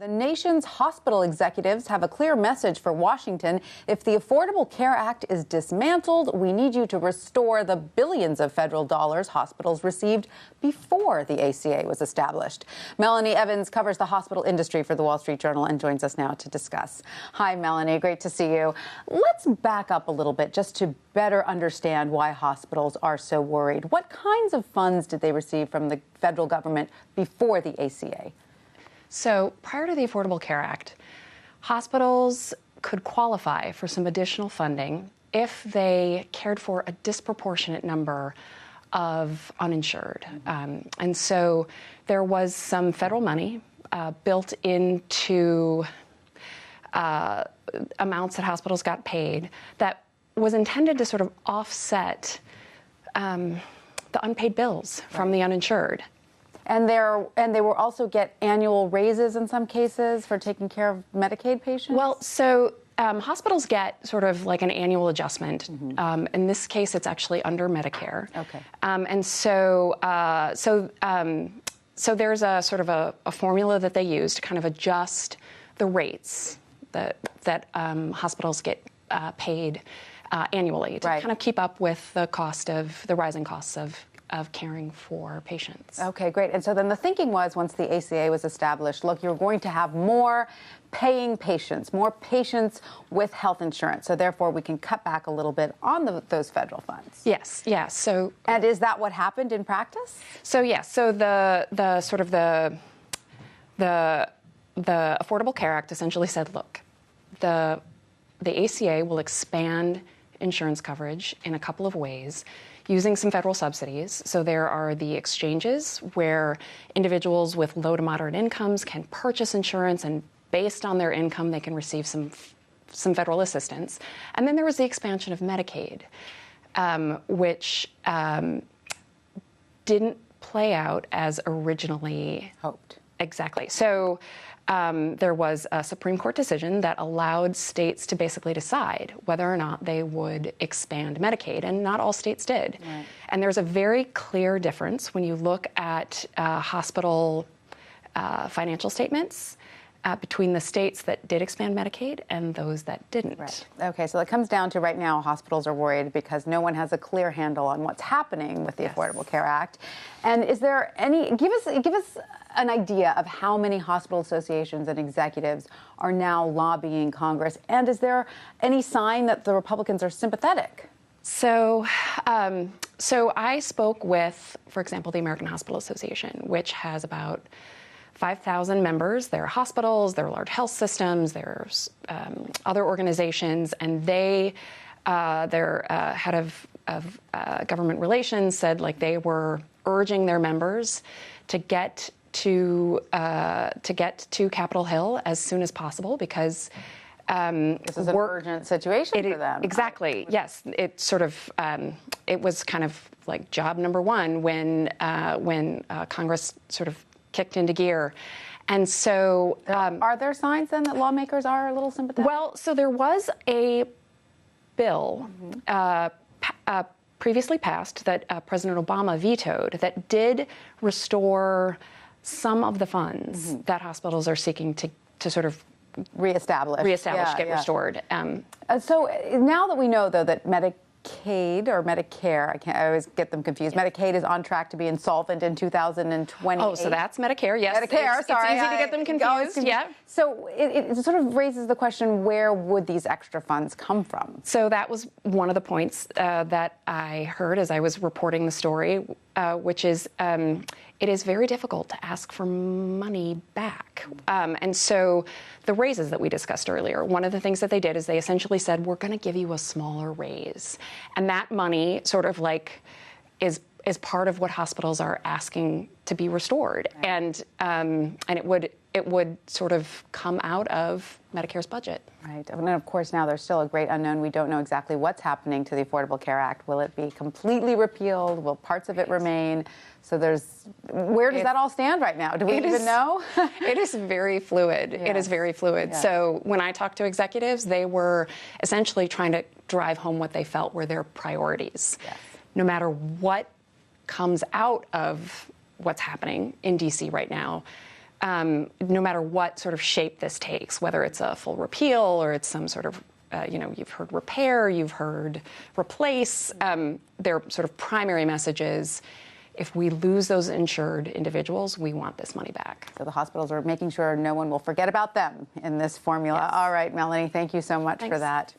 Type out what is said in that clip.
The nation's hospital executives have a clear message for Washington. If the Affordable Care Act is dismantled, we need you to restore the billions of federal dollars hospitals received before the ACA was established. Melanie Evans covers the hospital industry for the Wall Street Journal and joins us now to discuss. Hi, Melanie. Great to see you. Let's back up a little bit just to better understand why hospitals are so worried. What kinds of funds did they receive from the federal government before the ACA? So prior to the Affordable Care Act, hospitals could qualify for some additional funding if they cared for a disproportionate number of uninsured. And so there was some federal money built into amounts that hospitals got paid that was intended to sort of offset the unpaid bills from the uninsured. And they will also get annual raises in some cases for taking care of Medicaid patients? Well, so hospitals get sort of like an annual adjustment. In this case, it's actually under Medicare. Okay. And so there's a sort of a formula that they use to kind of adjust the rates that hospitals get paid annually to kind of keep up with the rising costs of caring for patients. Okay, great. And so then the thinking was, once the ACA was established, look, you're going to have more paying patients, more patients with health insurance. So therefore, we can cut back a little bit on those federal funds. Yes, yes. So, and is that what happened in practice? So yes. So the sort of the Affordable Care Act essentially said, look, the ACA will expand insurance coverage in a couple of ways, using some federal subsidies. So there are the exchanges where individuals with low to moderate incomes can purchase insurance, and based on their income, they can receive some federal assistance. And then there was the expansion of Medicaid, which didn't play out as originally hoped. Exactly. So there was a Supreme Court decision that allowed states to basically decide whether or not they would expand Medicaid, and not all states did. Right. And there's a very clear difference when you look at hospital financial statements between the states that did expand Medicaid and those that didn't. Right. Okay, so it comes down to right now hospitals are worried because no one has a clear handle on what's happening with the Affordable Care Act. And is there any, give us an idea of how many hospital associations and executives are now lobbying Congress, and is there any sign that the Republicans are sympathetic? So I spoke with, for example, the American Hospital Association, which has about 5,000 members. There are hospitals, there are large health systems, there's other organizations, and their head of government relations said, like, they were urging their members to get to Capitol Hill as soon as possible, because this is an urgent situation for them. Exactly. Yes. It sort of it was kind of like job number one when Congress sort of kicked into gear. And so are there signs then that lawmakers are a little sympathetic? Well, so there was a bill previously passed that President Obama vetoed that did restore some of the funds that hospitals are seeking to sort of reestablish, get restored. So now that we know, though, that Medicaid or Medicare, I always get them confused. Yeah. Medicaid is on track to be insolvent in 2028. Oh, so that's Medicare, yes. Medicare, sorry. It's easy to get them confused, yeah. So it sort of raises the question, where would these extra funds come from? So that was one of the points that I heard as I was reporting the story, which is it is very difficult to ask for money back. And so the raises that we discussed earlier, one of the things that they did is they essentially said, we're going to give you a smaller raise. And that money sort of like is part of what hospitals are asking to be restored. Right. And it would sort of come out of Medicare's budget. Right. And of course, now there's still a great unknown. We don't know exactly what's happening to the Affordable Care Act. Will it be completely repealed? Will parts of it remain? So where does that all stand right now? Do we even know? It is very fluid. Yes. It is very fluid. Yes. So when I talked to executives, they were essentially trying to drive home what they felt were their priorities. Yes. No matter what comes out of what's happening in D.C. right now, no matter what sort of shape this takes, whether it's a full repeal or it's some sort of, you've heard repair, you've heard replace, their sort of primary message is, if we lose those insured individuals, we want this money back. So the hospitals are making sure no one will forget about them in this formula. Yes. All right, Melanie, thank you so much for that.